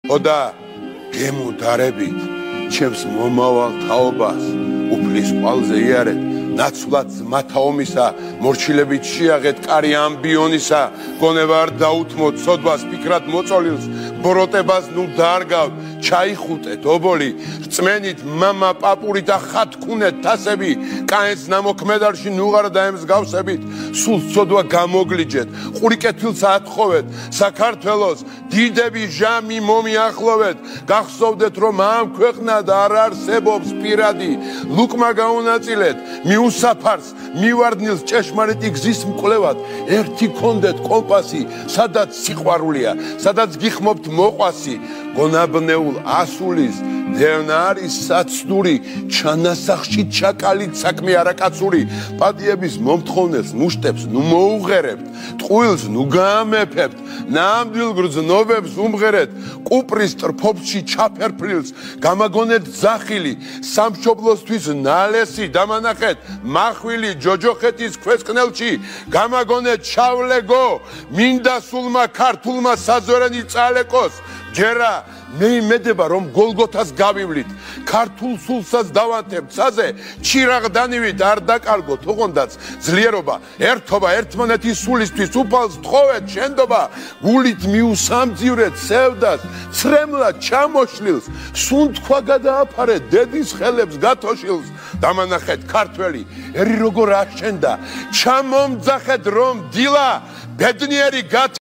ხოდა გემუდარებით ჩემს მომავალ თაობას უფლის ყვალზე იარეთ ნაცვლად ზმათა ომისა მორჩილებით შეაღეთ კარი ამბიონისა გონება არ დაუთმოთ სოდვას ფიქრად მოწოლილს ბროტებას ნუ დაარგავ ჩაიხუტეთ ობოლი რწმენით მამა პაპური და ხათქუნეთ თასები კაენს ნამოქმედარში ნუღარ დაემსგავსებით სულ სოდვა გამოგლიჯეთ ყური კეთილს ათხოვეთ საქართველოს დიდები ჟამი მომიახლოვეთ გახსოვდეთ რომ ამ ქვეყნად არ არსებობს პირადი ლუკმა გაუნაწილეთ მიუსაფარს მივარდნილს ჭეშმარიტი გზის მკვლევად ერთი კონდეთ კომპასი სადაც სიყვარულია სადაც გიხმობთ მოყვასი გონაბნეულ ასულის დევნა არის საცდური ჩანასახში ჩაკალით საქმე არაკაცური პატიების მომთხოვნებს მუშტებს ნუ მოუღერებთ ტყუილს ნუ გაამეფებთ ნამდვილ გრძნობებს უმღერეთ კუპრის ტრფობში ჩაფერფრილს გამაგონეთ ზახილი სამშობლოსთვის ნალესი დამანახეთ მახვილი ჯოჯოხეთის ქვესკნელში გამაგონეთ შავლეგო მინდა სულმა ქართულმა საზორენი წალეკოს ჯერა მე იმედება რომ გოლგოთას გავივლით ქართულ სულსაც დავანთებთ საზე ჩირაღდანივით არ დაკარგოთ ოღონდაც ძლიერობა ერთობა ერთმანეთის სულისთვის უფალს თხოვეთ შენდობა გულით მიუსამძივრეთ სევდას ცრემლად ჩამოშლილს სუნთქვა გადააფარეთ დედის ხელებს გათოშილს დამანახეთ ქართველი ერი როგორ აშენდა ჩამომძახეთ რომ დილა ბედნიერი